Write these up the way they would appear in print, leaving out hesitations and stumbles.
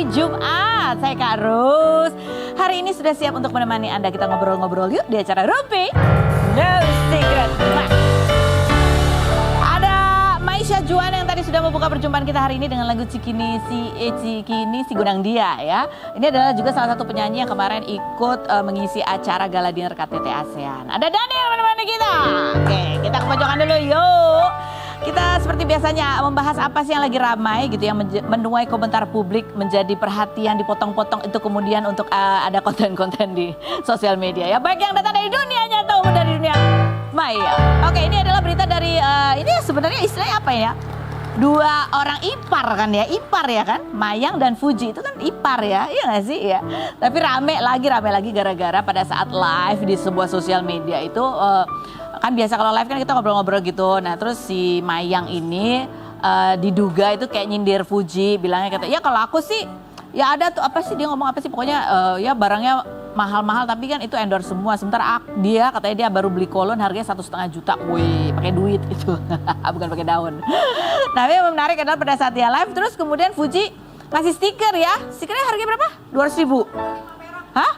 Jumat. Saya Kak Ros. Hari ini sudah siap untuk menemani Anda. Kita ngobrol-ngobrol yuk di acara Rumpi No Secret. Ada Maisha Juwana yang tadi sudah membuka perjumpaan kita hari ini dengan lagu Cikini Si Gunang Dia ya. Ini adalah juga salah satu penyanyi yang kemarin ikut mengisi acara Gala Dinner KTT ASEAN. Ada Daniel menemani kita. Oke, kita ke pojokan dulu yuk. Kita seperti biasanya membahas apa sih yang lagi ramai gitu, yang menuai komentar publik, menjadi perhatian, dipotong-potong itu kemudian untuk ada konten-konten di sosial media ya. Baik yang datang dari dunia nyata maupun dari dunia maya. Oke, ini adalah berita dari, ini sebenarnya istilahnya apa ya? Dua orang ipar kan ya, ipar ya kan, Mayang dan Fuji itu kan ipar ya, iya gak sih ya. Tapi rame lagi gara-gara pada saat live di sebuah sosial media itu kan biasa kalau live kan kita ngobrol-ngobrol gitu. Nah terus si Mayang ini diduga itu kayak nyindir Fuji, bilangnya kata, ya kalau aku sih ya ada tuh apa sih dia ngomong apa sih pokoknya ya barangnya mahal-mahal tapi kan itu endorse semua. Sementara dia katanya dia baru beli kolon harganya 1,5 juta, wih pakai duit itu, bukan pakai daun. Nah yang menarik adalah pada saat dia live terus kemudian Fuji kasih stiker ya, stikernya harganya berapa? 200.000. Hah?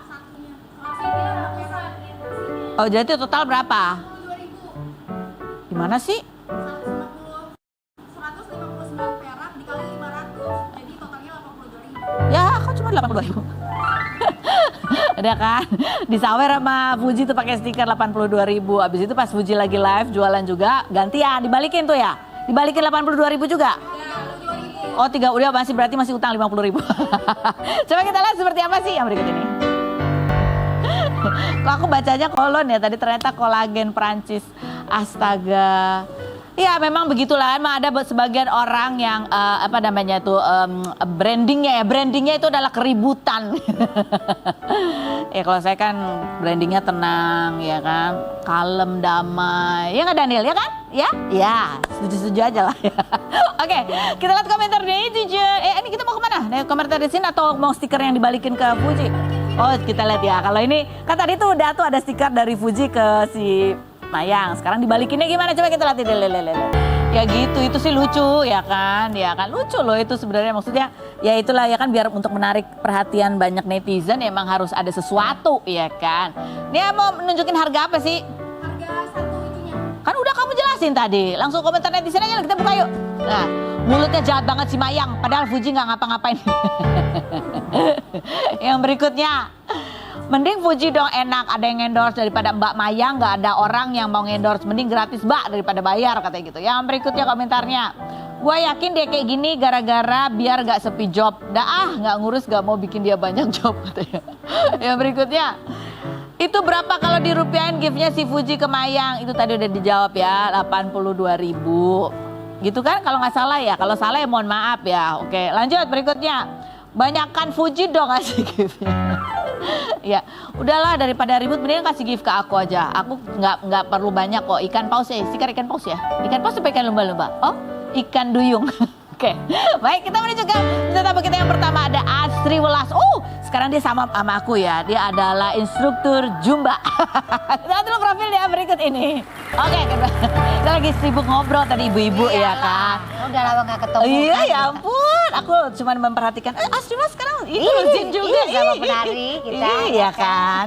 Oh jadi total berapa? Gimana sih? 159 perak dikali 500, jadi totalnya 82.000. Ya, kok cuma 82.000? Ada kan? Disawer sama Fuji tuh pakai stiker 82.000. Abis itu pas Fuji lagi live jualan juga gantian, dibalikin tuh ya? Dibalikin 82.000 juga? Ya, 82.000. Oh, udah berarti masih utang 50.000. Coba kita lihat seperti apa sih yang berikut ini. Kok aku bacanya kolon ya, tadi ternyata kolagen Prancis. Astaga. Ya memang begitulah, emang ada sebagian orang yang apa namanya itu brandingnya itu adalah keributan. Ya kalau saya kan brandingnya tenang ya kan, kalem, damai. Ya nggak Daniel ya kan? Ya, setuju-setuju aja lah. Ya. Oke, kita lihat komentar dari netizen. Ini kita mau kemana? Nih, komentar di sini atau mau stiker yang dibalikin ke Fuji? Oh kita lihat ya, kalau ini kan tadi tuh udah tuh ada stiker dari Fuji ke si Mayang, sekarang dibalikinnya gimana? Coba kita lihat. Ya gitu, itu sih lucu ya kan lucu loh itu sebenarnya, maksudnya ya itulah ya kan, biar untuk menarik perhatian banyak netizen ya emang harus ada sesuatu ya kan. Dia mau menunjukin harga apa sih? Harga satu itunya. Kan udah kamu jelasin tadi, langsung komentar netizen aja kita buka yuk. Nah, mulutnya jahat banget si Mayang, padahal Fuji nggak ngapa-ngapain. Yang berikutnya. Mending Fuji dong enak, ada yang endorse daripada Mbak Mayang, nggak ada orang yang mau endorse, mending gratis Mbak daripada bayar katanya gitu. Yang berikutnya komentarnya, gue yakin dia kayak gini gara-gara biar gak sepi job. Nggak ngurus, gak mau bikin dia banyak job katanya. Yang berikutnya, itu berapa kalau dirupiahin giftnya si Fuji ke Mayang? Itu tadi udah dijawab ya, 82.000. Gitu kan kalau nggak salah ya, kalau salah ya mohon maaf ya. Oke lanjut berikutnya, banyakkan Fuji dong kasih giftnya. Ya, udahlah daripada ribut mending kasih gift ke aku aja. Aku nggak perlu banyak kok. Ikan paus ya, stiker ikan paus ya. Ikan paus apa ikan lumba-lumba? Oh, ikan duyung. Oke, baik kita menuju ke peserta kita yang pertama ada Asri Welas. Sekarang dia sama aku ya. Dia adalah instruktur Zumba. Lihat dulu profil dia berikut ini. Oke, kita lagi sibuk ngobrol tadi ibu-ibu ya kan. Udah lama nggak ketemu. Iya ya ampun, aku cuma memperhatikan. Asri Welas sekarang itu rajin juga sama penari kita. Iya kan,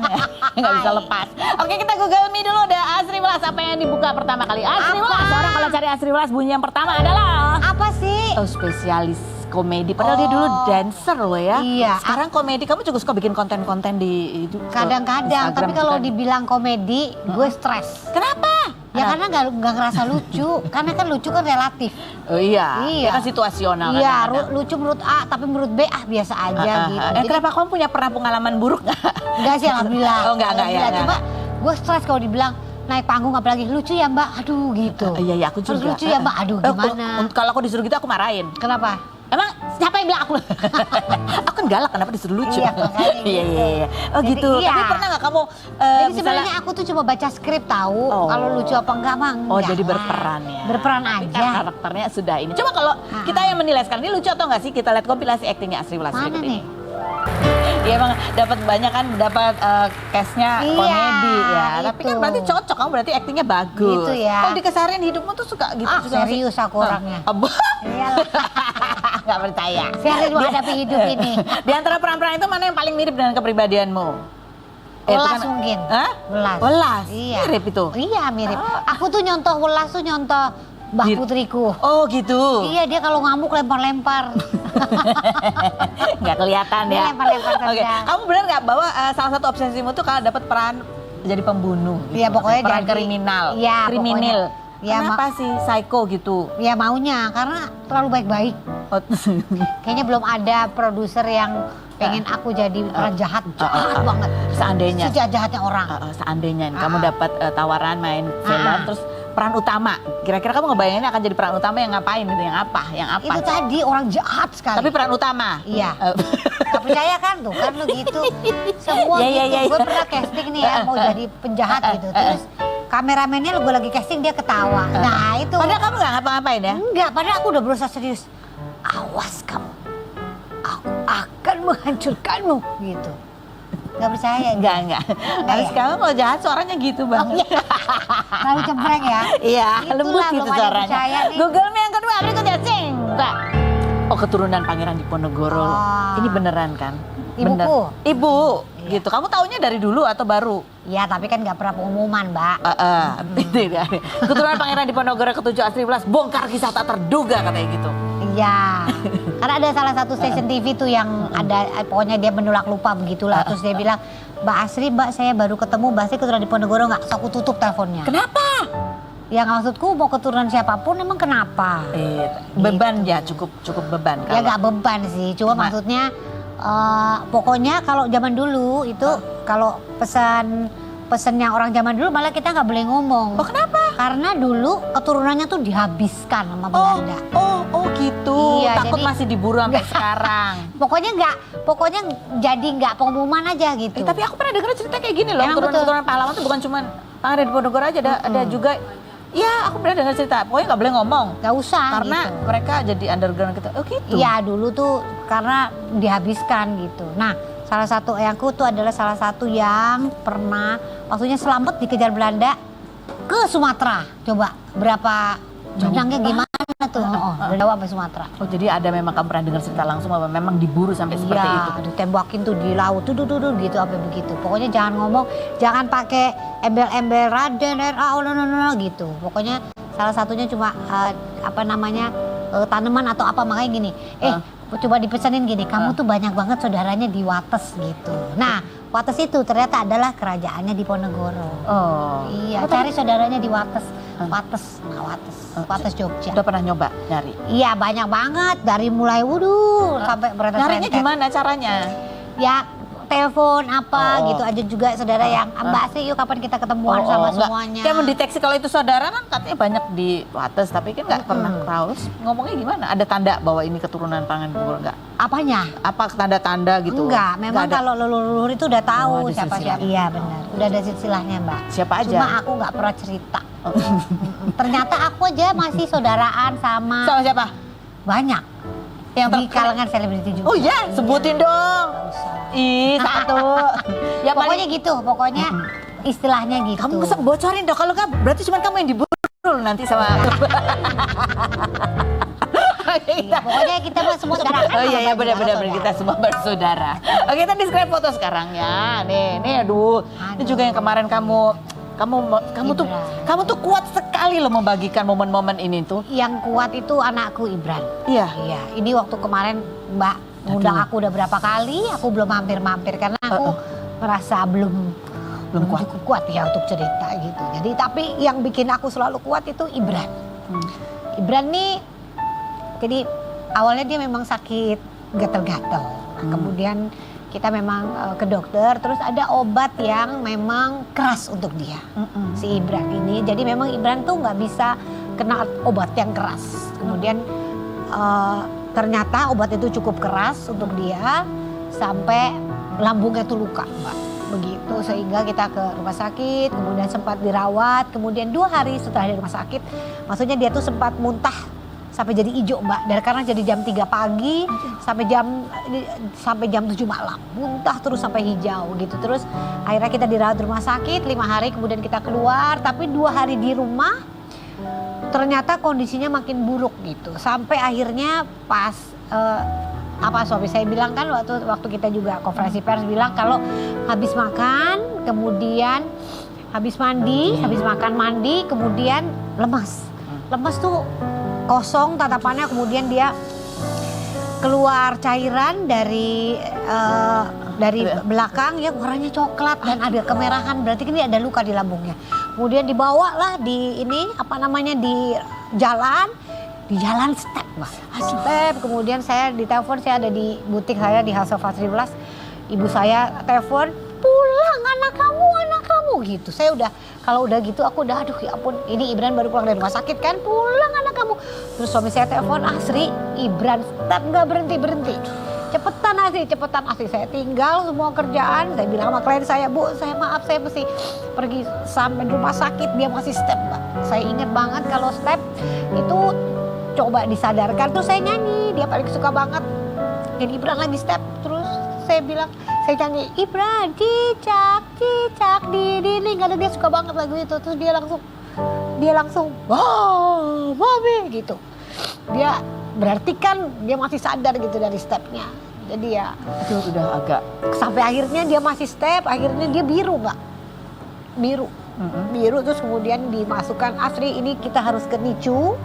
nggak bisa lepas. Oke kita Google Me dulu deh Asri Welas, apa yang dibuka pertama kali? Asri Welas, orang kalau cari Asri Welas bunyi yang pertama adalah Apa sih? spesialis komedi, padahal dia dulu dancer loh ya. Iya. Sekarang komedi, kamu juga suka bikin konten-konten di itu? Kadang-kadang, tapi kalau dibilang komedi, gue stres. Kenapa? Ya karena nggak ngerasa lucu, karena kan lucu kan relatif. Oh iya, Iya. ya kan situasional. Iya, kadang-kadang. lucu menurut A, tapi menurut B biasa aja gitu. Jadi, Kenapa kamu pernah pengalaman buruk nggak? enggak sih, alhamdulillah. Oh enggak ya. Alhamdulillah. Cuma gue stres kalau dibilang naik panggung apalagi lucu ya Mbak, aduh gitu. Iya aku juga. Harus lucu ya Mbak, aduh gimana? Kalau aku disuruh gitu aku marahin. Kenapa? Emang siapa yang bilang aku? Aku kan galak, kenapa disuruh lucu? Iya, makanya gitu. Iya. Oh Jadi gitu. iya. Tapi pernah nggak kamu Jadi sebenarnya aku tuh cuma baca skrip tahu, Oh. kalau lucu apa enggak mah Oh enggak jadi lah. berperan ya? Berperan Tapi aja. kan karakternya sudah ini. Coba kalau kita yang menilai sekarang, ini lucu atau nggak sih? Kita lihat kompilasi aktingnya Asri Welas Mana berikut nih? ini. Dia emang dapat banyak kan, dapat cast-nya Iya, komedi ya. Tapi kan itu. berarti cocok, kamu berarti aktingnya bagus. Gitu ya. Kalau di keseharian hidupmu tuh suka gitu juga nggak sih? Serius aku orangnya. Abah. Iyalah. Nggak percaya. Serius menghadapi hidup ini. Di antara peran-peran itu mana yang paling mirip dengan kepribadianmu? Welas mungkin. Hah? Welas. Welas? Iya. Mirip itu? Iya mirip. Aku tuh nyontoh Welas tuh nyontoh Mbah Putriku. Oh gitu? Iya dia kalau ngamuk lempar-lempar. Nggak kelihatan ya? Lempar-lempar saja. Oke. Kamu benar nggak bahwa salah satu obsesimu tuh kalau dapat peran jadi pembunuh? Gitu. Iya pokoknya peran jadi kriminal. Iya kriminal. Ya, Kenapa sih psycho gitu? Ya maunya karena terlalu baik-baik. Oh, Kayaknya belum ada produser yang pengen aku jadi peran jahat banget. Seandainya. Sejahat-jahatnya orang. Seandainya nih, kamu dapat tawaran main film terus peran utama. Kira-kira kamu ngebayanginnya akan jadi peran utama yang ngapain gitu? Yang apa? Yang apa? Itu tadi orang jahat sekali. Tapi peran utama? Iya. Gak percaya kan tuh kan lu gitu. Semua gitu. Gue pernah casting nih ya mau jadi penjahat gitu. Terus kameramennya gue lagi casting dia ketawa. Nah itu. Padahal kamu gak ngapa-ngapain ya? Enggak, padahal aku udah berusaha serius. Awas kamu, aku akan menghancurkanmu gitu. Gak percaya? Enggak. Habis kamu kalau jahat suaranya gitu banget. Terlalu cempreng ya? Iya, lembut Itulah, gitu belum ada yang suaranya. percaya nih. Google Me yang kedua, berikutnya cing. Enggak. Oh, keturunan Pangeran Diponegoro. Oh. Ini beneran kan? Ibuku. Bener. Ibu, Iya. gitu. Kamu taunya dari dulu atau baru? Iya, tapi kan gak pernah pengumuman, Mbak. Itu ya. Keturunan Pangeran Diponegoro ke-7 Astri Belas bongkar kisah tak terduga katanya gitu. Iya, karena ada salah satu stasiun TV tuh yang ada, pokoknya dia menolak lupa begitulah. Terus dia bilang, Mbak Asri, Mbak saya baru ketemu, Mbak Asri keturunan Diponegoro nggak? Terus aku tutup teleponnya. Kenapa? Ya maksudku mau keturunan siapapun emang kenapa? Beban ya, cukup beban. Ya nggak beban sih, cuma maksudnya pokoknya kalau zaman dulu itu kalau pesannya orang zaman dulu malah kita nggak boleh ngomong. Oh kenapa? Karena dulu keturunannya tuh dihabiskan sama Belanda. Oh gitu. Iya, Takut jadi- masih diburu sampai sekarang. Pokoknya jadi nggak pengumuman aja gitu. Tapi aku pernah dengar cerita kayak gini loh. Emang betul. Keturunan pahlawan tuh bukan cuma Pangeran Diponegoro aja, ada juga. Iya, aku pernah dengar cerita. Pokoknya nggak boleh ngomong. Nggak usah Karena gitu. mereka jadi underground gitu. Oh gitu. Iya dulu tuh karena dihabiskan gitu. Nah salah satu eyangku tuh adalah salah satu yang pernah waktunya selamat dikejar Belanda ke Sumatera. Coba berapa jenangnya gimana tuh? Dari Jawa sampai Sumatera. Oh jadi ada memang kamu pernah dengar cerita langsung bahwa memang diburu sampai seperti itu. Iya, ditembakin tuh di laut tuh gitu sampai begitu. Pokoknya jangan ngomong, jangan pakai embel-embel Raden gitu. Pokoknya salah satunya cuma tanaman atau apa, makanya gini. Coba dipesanin gini, kamu tuh banyak banget saudaranya di Wates gitu. Nah, Wates itu ternyata adalah kerajaannya Diponegoro. Oh. Iya, cari saudaranya di Wates. Wates Jogja. Udah pernah nyoba nyari? Iya, banyak banget dari mulai sampai berentet. Nyarinya gimana caranya? Ya telepon gitu aja juga saudara yang Mbak Asri yuk kapan kita ketemuan sama semuanya. Kayak mendeteksi kalau itu saudara kan katanya banyak di Wates tapi kan nggak pernah tahu. Ngomongnya gimana? Ada tanda bahwa ini keturunan Pangeran Diponegoro nggak? Apanya? Apa tanda-tanda gitu? Enggak, memang Nggak ada. kalau leluhur itu udah tahu Oh, ada siapa. silsilah. Iya benar, udah ada silsilahnya Mbak. Siapa aja? Cuma aku nggak pernah cerita. Ternyata aku aja masih saudaraan sama Sama siapa? banyak Yang di kalangan selebriti juga. Oh iya, sebutin dong. Nggak usah. Ih, satu. Ya Pokoknya gitu, pokoknya istilahnya gitu. kamu bisa bocorin dong. Kalau nggak berarti cuma kamu yang diburu nanti sama. Iya, pokoknya kita mah semua saudara. Kan Oh iya kalau benar saudara. kita semua bersaudara. Oke, kita describe foto sekarang ya. Nih aduh. Ini juga yang kemarin kamu tuh kuat sekali loh membagikan momen-momen ini tuh. Yang kuat itu anakku Ibran. Iya. Iya, ini waktu kemarin Mbak ngundang aku udah berapa kali, aku belum mampir-mampir karena aku merasa belum kuat. cukup kuat ya untuk cerita gitu. Jadi tapi yang bikin aku selalu kuat itu Ibran. Ibran nih, jadi awalnya dia memang sakit gatal-gatal. Kemudian kita memang ke dokter, terus ada obat yang memang keras untuk dia, si Ibran ini. Jadi memang Ibran tuh nggak bisa kena obat yang keras. Kemudian ternyata obat itu cukup keras untuk dia sampai lambungnya tuh luka, Mbak. Begitu sehingga kita ke rumah sakit, kemudian sempat dirawat, kemudian 2 hari setelah di rumah sakit, maksudnya dia tuh sempat muntah sampai jadi hijau, Mbak. Dari karena jadi jam 3 pagi sampai jam 7 malam, muntah terus sampai hijau gitu. Terus akhirnya kita dirawat di rumah sakit 5 hari, kemudian kita keluar, tapi 2 hari di rumah ternyata kondisinya makin buruk gitu. Sampai akhirnya pas apa suami saya bilang kan waktu kita juga konferensi pers bilang kalau habis makan, kemudian habis makan mandi, kemudian lemas. Lemas tuh kosong tatapannya, kemudian dia keluar cairan dari belakang ya, warnanya coklat dan ada kemerahan, berarti ini ada luka di lambungnya. Kemudian dibawa lah di jalan step, Mbak. Step, kemudian saya ditelepon, saya ada di butik saya di Halsofa 13. Ibu saya telepon, pulang anak kamu gitu. Saya udah, kalau udah gitu aku udah aduh ya ampun, ini Ibran baru pulang dari rumah sakit kan, pulang anak kamu. Terus suami saya telepon, Asri, Ibran step nggak berhenti. Cepetan Asri, saya tinggal semua kerjaan. Saya bilang sama klien saya, Bu, saya maaf saya mesti pergi sampai rumah sakit, dia masih step, Mbak. Saya ingat banget kalau step itu coba disadarkan, terus saya nyanyi, dia paling suka banget. Jadi Ibran lagi step, terus saya bilang, saya nyanyi Ibran cicak di dinding, karena dia suka banget lagu itu. Terus dia langsung wow mami gitu. Dia berarti kan dia masih sadar gitu dari stepnya. Jadi ya itu udah agak sampai akhirnya dia masih step, akhirnya dia biru, Mbak. Biru terus kemudian dimasukkan, Asri ini kita harus ke NICU,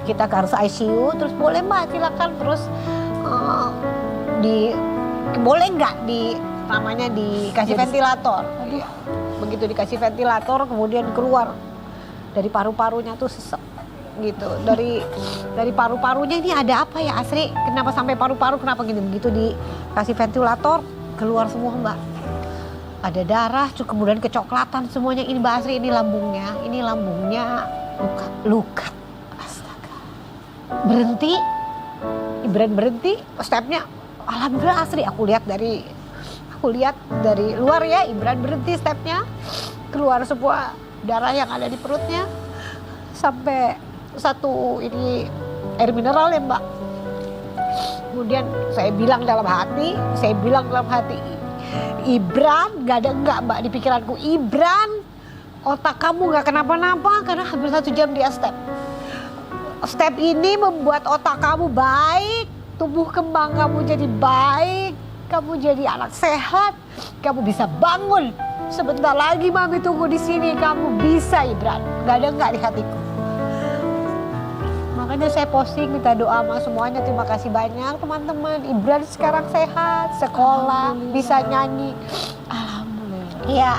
kita harus ICU, terus boleh Mbak silakan, terus boleh nggak dikasih ventilator. Begitu dikasih ventilator kemudian keluar dari paru-parunya tuh sesek gitu, dari paru-parunya ini ada apa ya Asri, kenapa sampai paru-paru, kenapa gini, begitu dikasih ventilator keluar semua, Mbak. Ada darah, kemudian kecoklatan semuanya. Ini Mbak Asri, ini lambungnya luka. Astaga. Ibran berhenti, stepnya. Alhamdulillah Asri, aku lihat dari luar ya, Ibran berhenti stepnya. Keluar semua darah yang ada di perutnya. Sampai satu ini air mineral ya, Mbak. Kemudian saya bilang dalam hati, Ibran, gak ada enggak Mbak di pikiranku, Ibran otak kamu gak kenapa-napa karena hampir 1 jam dia step. Step ini membuat otak kamu baik, tumbuh kembang kamu jadi baik, kamu jadi anak sehat, kamu bisa bangun. Sebentar lagi Mami tunggu di sini, kamu bisa Ibran. Gak ada enggak di hatiku. Makanya saya posting minta doa sama semuanya. Terima kasih banyak teman-teman. Ibran sekarang sehat, sekolah, bisa nyanyi. alhamdulillah. Iya,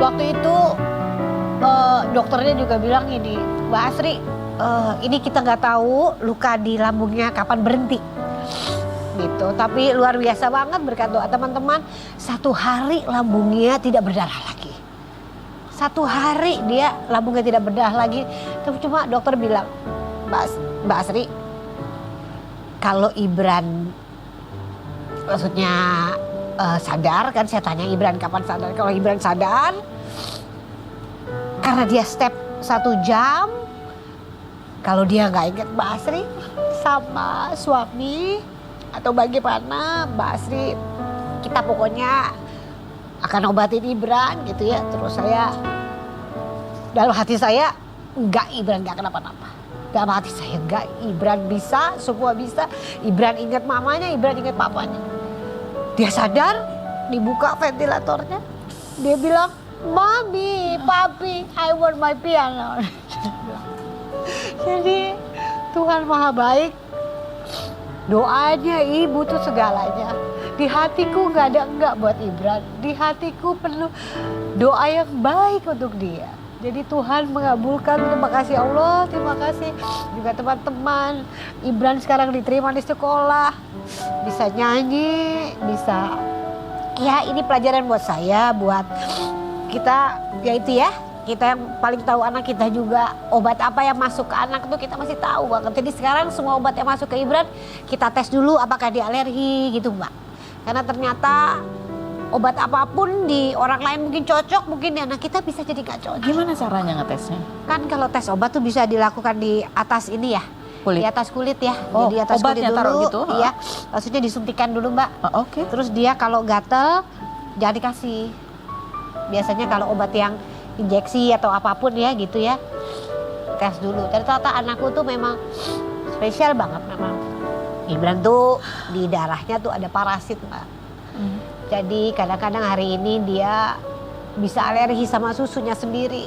waktu itu dokternya juga bilang ini, Mbak Asri, ini kita nggak tahu luka di lambungnya kapan berhenti. Gitu, tapi luar biasa banget berkat doa teman-teman. 1 hari lambungnya tidak berdarah lagi. 1 hari dia lambungnya tidak berdarah lagi. Tapi cuma dokter bilang, Mbak Asri, kalau Ibran maksudnya sadar, kan saya tanya Ibran kapan sadar. Kalau Ibran sadar karena dia step 1 jam, kalau dia nggak ingat Mbak Asri sama suami atau bagaimana, Mbak Asri kita pokoknya akan obatin Ibran gitu ya. Terus saya dalam hati saya enggak, Ibran nggak kenapa-napa. Dalam hati saya enggak, Ibran bisa, semua bisa. Ibran ingat mamanya, Ibran ingat papanya. Dia sadar, dibuka ventilatornya. Dia bilang, Mami, Papi, I want my piano. Jadi Tuhan Maha Baik. Doanya ibu tuh segalanya. Di hatiku nggak ada enggak buat Ibran. Di hatiku penuh doa yang baik untuk dia. Jadi Tuhan mengabulkan, terima kasih Allah, terima kasih juga teman-teman. Ibran sekarang diterima di sekolah, bisa nyanyi, bisa. Ya ini pelajaran buat saya, buat kita, yaitu ya, kita yang paling tahu anak kita juga. Obat apa yang masuk ke anak tuh kita masih tahu banget. Jadi sekarang semua obat yang masuk ke Ibran, kita tes dulu apakah dia alergi gitu Mbak. Karena ternyata obat apapun di orang lain mungkin cocok, mungkin di anak kita bisa jadi gak cocok. Gimana caranya ngetesnya? Kan kalau tes obat tuh bisa dilakukan di atas ini ya, Kulit. di atas kulit ya. Oh, jadi atas kulit obatnya dulu, taruh gitu? iya. Maksudnya disuntikan dulu Mbak. Oke. Terus dia kalau gatel jangan dikasih. Biasanya kalau obat yang injeksi atau apapun ya gitu ya, tes dulu. Ternyata anakku tuh memang spesial banget memang. Ibran tuh di darahnya tuh ada parasit, Mbak. Jadi kadang-kadang hari ini dia bisa alergi sama susunya sendiri.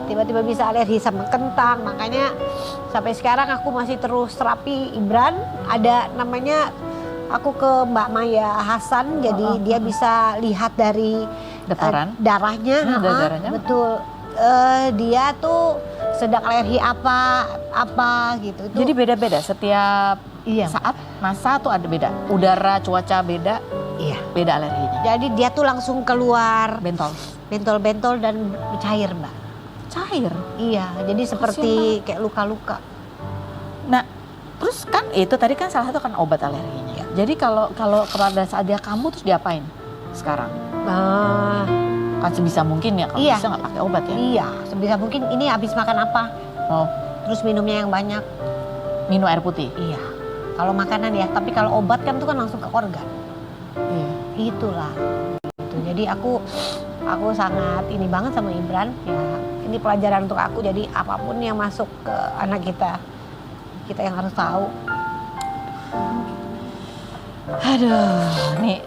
Tiba-tiba bisa alergi sama kentang. Makanya sampai sekarang aku masih terus terapi Ibran. Ada namanya, aku ke Mbak Maya Hasan, jadi dia bisa lihat dari Getaran? darahnya. Darahnya? Betul. Dia tuh sedang alergi apa gitu. Jadi beda-beda setiap Iya. saat, masa tuh ada beda. Udara, cuaca beda, Iya. beda alerginya. Jadi dia tuh langsung keluar Bentol. bentol-bentol dan cair, Mbak. Cair. Iya, jadi seperti kayak luka-luka. Nah, terus kan itu tadi kan salah satu kan obat alerginya. Jadi kalau pada saat dia kambuh terus diapain sekarang? Kan sebisa mungkin ya, kalau Iya. bisa nggak pakai obat ya. Iya, sebisa mungkin ini habis makan apa, Oh, terus minumnya yang banyak. minum air putih. Iya, kalau makanan ya, tapi kalau obat kan itu kan langsung ke organ. Iya. Itulah. Gitu. Jadi aku sangat ini banget sama Ibran. Ya, ini pelajaran untuk aku. Jadi apapun yang masuk ke anak kita yang harus tahu. Aduh, nih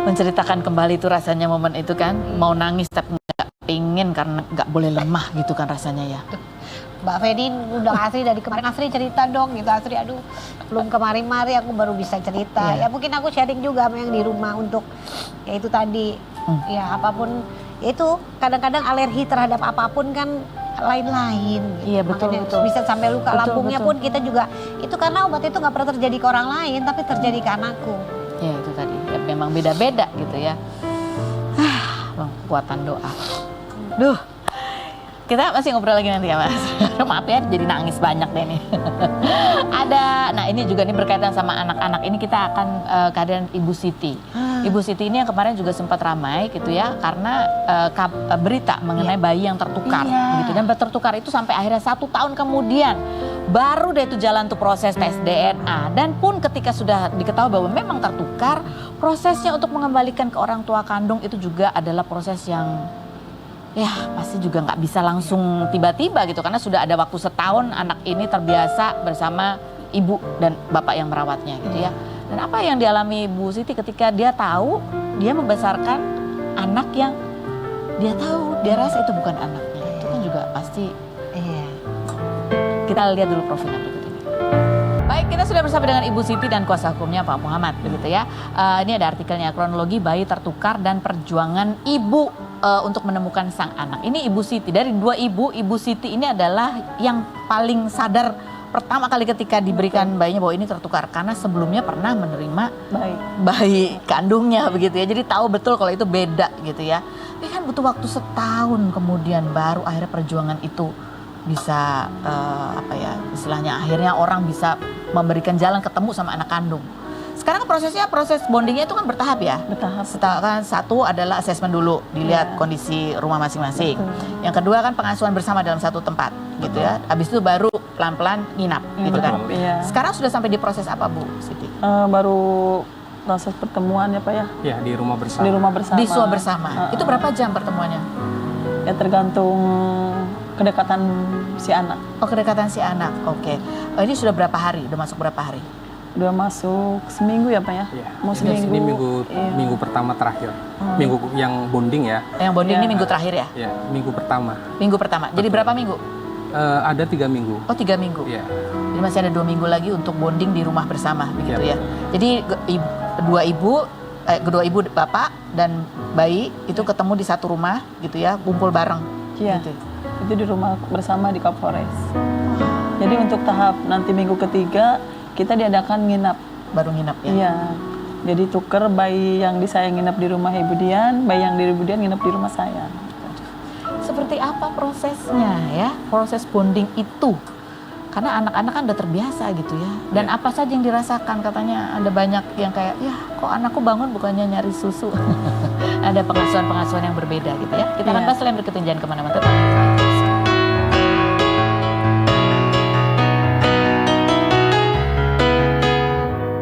menceritakan kembali itu rasanya momen itu kan, mau nangis tapi nggak pengen karena nggak boleh lemah gitu kan rasanya ya. Mbak Feni udah Asri dari kemarin, Asri cerita dong gitu. Asri aduh belum kemari-mari aku baru bisa cerita. Iya. Ya mungkin aku sharing juga sama yang di rumah untuk ya itu tadi. Ya apapun, ya itu kadang-kadang alergi terhadap apapun kan lain-lain gitu. Iya, betul, Makanya betul. bisa sampai luka Betul, lambungnya betul. pun kita juga, itu karena obat itu nggak pernah terjadi ke orang lain tapi terjadi ke anakku. Ya itu tadi, ya, memang beda-beda gitu ya. Bang, kekuatan doa. Duh, kita masih ngobrol lagi nanti ya Mas. Maaf ya, jadi nangis banyak deh nih. Nah ini juga nih berkaitan sama anak-anak. Ini kita akan kehadiran Ibu Siti. Ibu Siti ini yang kemarin juga sempat ramai gitu ya, karena berita mengenai bayi yang tertukar. Gitu. Dan tertukar itu sampai akhirnya 1 tahun kemudian baru deh itu jalan tuh proses tes DNA. Dan pun ketika sudah diketahui bahwa memang tertukar, prosesnya untuk mengembalikan ke orang tua kandung itu juga adalah proses yang ya pasti juga nggak bisa langsung tiba-tiba gitu, karena sudah ada waktu setahun anak ini terbiasa bersama ibu dan bapak yang merawatnya gitu ya. Dan apa yang dialami Bu Siti ketika dia tahu dia membesarkan anak yang dia tahu, dia rasa itu bukan anaknya, itu kan juga pasti. Iya. Kita lihat dulu profilnya berikut ini. Baik, kita sudah bersama dengan Ibu Siti dan kuasa hukumnya Pak Muhammad begitu ya. Ini ada artikelnya, kronologi bayi tertukar dan perjuangan ibu untuk menemukan sang anak. Ini Ibu Siti, dari 2 ibu, Ibu Siti ini adalah yang paling sadar pertama kali ketika diberikan bayinya bahwa ini tertukar, karena sebelumnya pernah menerima bayi kandungnya begitu ya. Jadi tahu betul kalau itu beda gitu ya. Tapi kan butuh waktu setahun kemudian baru akhirnya perjuangan itu bisa apa ya istilahnya, akhirnya orang bisa memberikan jalan ketemu sama anak kandung. Sekarang prosesnya, proses bondingnya itu kan bertahap ya. Bertahap. Kan satu adalah asesmen dulu, dilihat kondisi rumah masing-masing. Yang kedua kan pengasuhan bersama dalam satu tempat gitu ya. Habis itu baru pelan-pelan nginap gitu kan. Iya. Sekarang sudah sampai di proses apa Bu Siti? Baru proses pertemuan ya Pak ya, Ya, di rumah bersama. di rumah bersama. Di SUA bersama. Itu berapa jam pertemuannya? Ya tergantung kedekatan si anak. Oh, kedekatan si anak. Oke. Ini sudah berapa hari? Udah masuk berapa hari? Udah masuk seminggu ya Pak ya? Ya, Mau seminggu. ini Iya. minggu pertama terakhir. Minggu yang bonding ya. Yang bonding Iya. ini minggu terakhir ya? Ya, minggu pertama. Minggu pertama. Jadi berapa minggu? Ada 3 minggu. Oh, 3 minggu. Ya, Jadi masih ada 2 minggu lagi untuk bonding di rumah bersama begitu ya. Iya, Jadi kedua ibu bapak dan bayi itu ketemu di satu rumah gitu ya, kumpul bareng. Iya. Gitu. Itu di rumah bersama di Kapolres. Jadi untuk tahap nanti minggu ketiga kita diadakan nginap. Baru nginap ya. Iya. Jadi tuker bayi yang di saya nginap di rumah Ibu Dian, bayi yang di Ibu Dian nginap di rumah saya. Seperti apa prosesnya ya, proses bonding itu? Karena anak-anak kan udah terbiasa gitu ya. Dan apa saja yang dirasakan, katanya ada banyak yang kayak, ya kok anakku bangun bukannya nyari susu. Ada pengasuhan-pengasuhan yang berbeda gitu ya. Kita akan Iya. bahas lain berikut, jangan kemana-mana. Tetap.